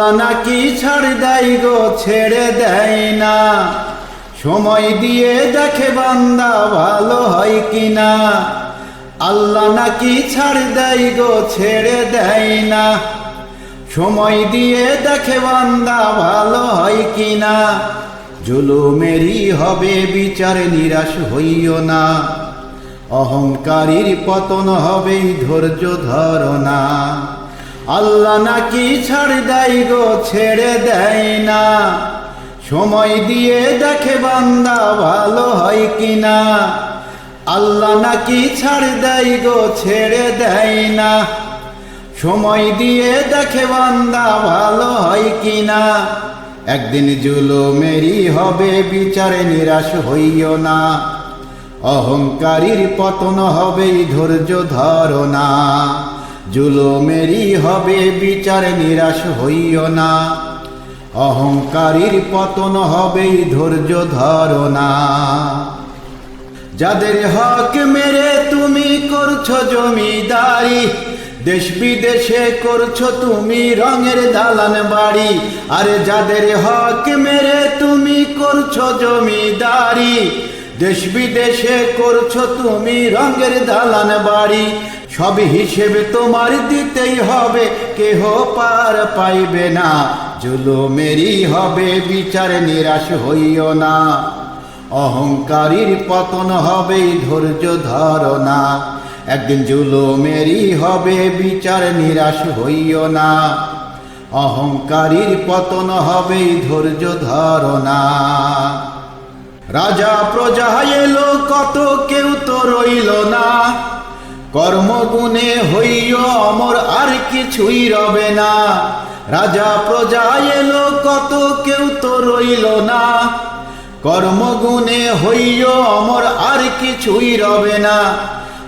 আল্লাহ নাকি ছাড় দেয় গো, ছেড়ে দেয় না। সময় দিয়ে দেখে বান্দা ভালো হয় কিনা। আল্লাহ নাকি ছাড় দেয় গো, ছেড়ে দেয় না। সময় দিয়ে দেখে বান্দা ভালো হয় কিনা। জুলুমেরই হবে বিচার, নিরাশ হইও না। অহংকারীর পতন হবে, ধৈর্য ধরো না। আল্লাহ নাকি ছাড় দেয় গো, ছেড়ে দেয় না। সময় দিয়ে দেখে বান্দা ভালো হয় কিনা। আল্লাহ নাকি ছাড় দেয় গো, ছেড়ে দেয় না। সময় দিয়ে দেখে বান্দা ভালো হয় কিনা। একদিন জুলুমেরই হবে বিচার, নিরাশ হইও না। অহংকারীর পতন হবে, ধৈর্য ধরো না। জুলুমেরই হবে বিচার, নিরাশ হইও না। অহংকারীর পতন হবে, ধৈর্য ধরো না। যাদের হক মেরে তুমি করছো জমিদারি, দেশ বিদেশে করছো তুমি রঙের দালান বাড়ি। আরে যাদের হক মেরে তুমি করছো জমিদারি, দেশ বিদেশে করছো তুমি রঙের দালান বাড়ি। সব হিসেবে তোমার দিতেই হবে, কেহ পার পাইবে না। জুলুমেরই হবে বিচার, নিরাশ হইও না। অহংকারীর পতন হবে, ধৈর্য ধরো না। একদিন জুলুমেরই হবে বিচার, নিরাশ হইও না। অহংকারীর পতন হবে, ধৈর্য ধরো না। রাজা প্রজা এলো কত, কেউ তো রইল না। কর্মগুণে হইও অমর, আর কিছুই রবে না। রাজা প্রজা এলো কত, কেউ তো রইল না। কর্মগুণে হইও অমর, আর কিছুই রবে না।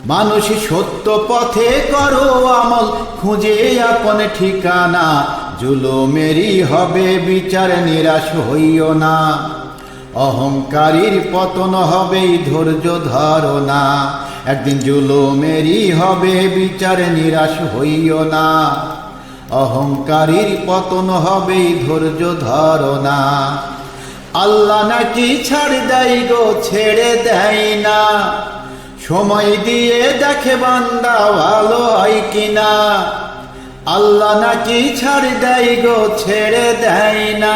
মানুষ সত্য পথে করো আমল, খুঁজে আপন ঠিকানা। জুলুমেরই হবে বিচার, নিরাশ হইও না। অহংকারীর পতন হবে, ধৈর্য ধরো না। একদিন জুলুমেরই হবে বিচার, নিরাশ হইও না। অহংকারীর পতন হবে, ধৈর্য ধরো না। আল্লাহ নাকি ছাড় দেয় গো, ছেড়ে দেয় না। সময় দিয়ে দেখে বান্দা ভালো হয় কিনা। আল্লাহ নাকি ছাড় দেয় গো, ছেড়ে দেয় না।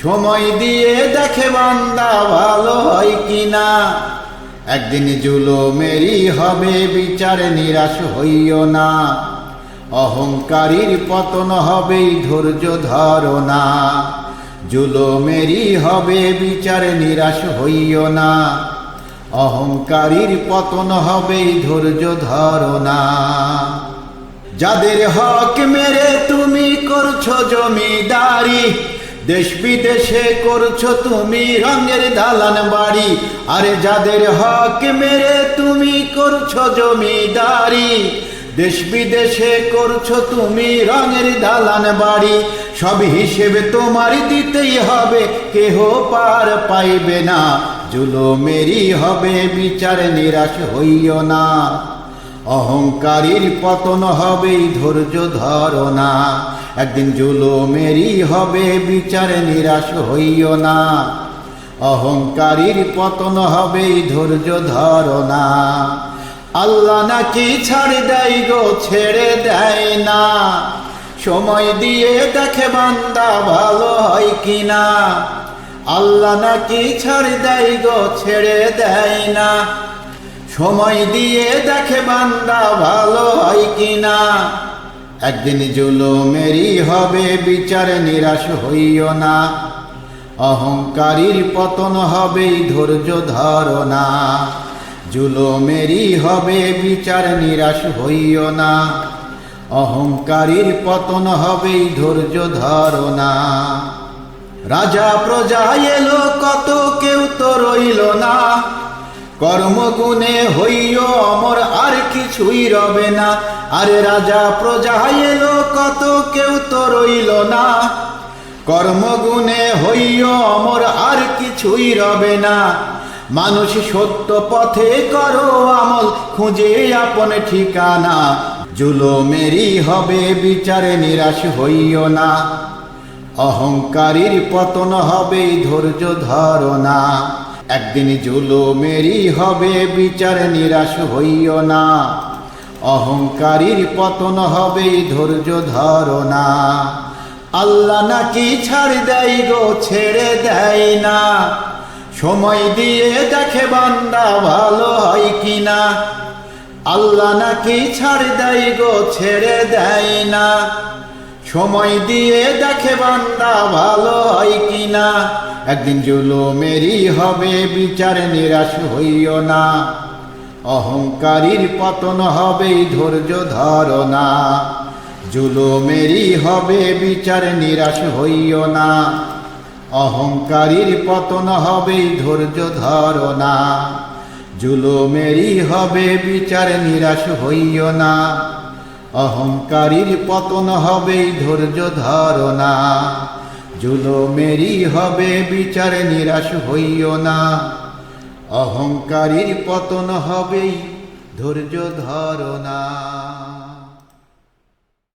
সময় দিয়ে দেখে বান্দা ভালো হয় কিনা। একদিন জুলুমেরই হবে বিচার, নিরাশ হইও না। অহংকারীর পতন হবে, ধৈর্য ধরো না। জুলুমেরই হবে বিচার, নিরাশ হইও না। অহংকারীর পতন হবে, ধৈর্য ধরো না। যাদের হক মেরে তুমি করছো জমিদারি, দেশ বিদেশে করছো তুমি রঙের দালান বাড়ি। আরে যাদের হক মেরে তুমি করছো জমিদারি, দেশ বিদেশে করছো তুমি রঙের দালান বাড়ি। সব হিসেবে তোমার দিতেই হবে, কেহ পার পাইবে না। জুলুমেরই হবে বিচার, নিরাশ হইও না। অহংকারীর পতন হবে, ধৈর্য ধরো না। একদিন জুলুমেরই হবে বিচার, নিরাশ হইও না। অহংকারীর পতন হবে, ধৈর্য ধরো না। আল্লাহ নাকি ছাড় দেয় গো, ছেড়ে দেয় না। সময় দিয়ে দেখে বান্দা ভালো হয় কিনা। আল্লাহ নাকি ছাড় দেয় গো, ছেড়ে দেয় না। সময় দিয়ে দেখে বান্দা ভালো হয় কিনা। একদিন জুলুমেরই হবে বিচার, নিরাশ হইও না। অহংকারীর পতন হবে, ধৈর্য ধরো না। জুলুমেরই হবে বিচার, নিরাশ হইও না। অহংকারীর পতন হবে, ধৈর্য ধরো না। রাজা প্রজা এলো কত, কেউ তো রইল না। কর্মগুণে হইও অমর, আর কিছুই রবে না। আরে রাজা প্রজা এলো কত, কেউ তো রইল না। কর্মগুণে হইও অমর, আর কিছুই রবে না। মানুষ সত্য পথে করো আমল, খুঁজে আপন ঠিকানা। জুলুমেরই হবে বিচারে নিরাশ হইও না, অহংকারীর পতন হবে ধৈর্য ধরো না। একদিন জুলুমেরই হবে বিচারে নিরাশ হইও না, অহংকারীর পতন হবে ধৈর্য ধরো না। আল্লাহ নাকি ছাড় দেয় গো, ছেড়ে দেয় না, সময় দিয়ে দেখে বান্দা ভালো হয় কিনা। আল্লাহ নাকি ছাড় দেয় গো, ছেড়ে দেয় না, সময় দিয়ে দেখে বান্দা ভালো হয় কিনা। একদিন জুলুমেরই হবে বিচার নিরাশ হইও না, অহংকারীর পতন হবে ধৈর্য ধরো না। জুলুমেরই হবে বিচার নিরাশ হইও না, অহংকারীর পতন হবে ধৈর্য ধরো না। জুলুমেরই হবে বিচার নিরাশ হইও না, অহংকারীর পতন হবে ধৈর্য ধরো না। জুলুমেরই হবে বিচার নিরাশ হইও না, অহংকারীর পতন হবে ধৈর্য ধরো না।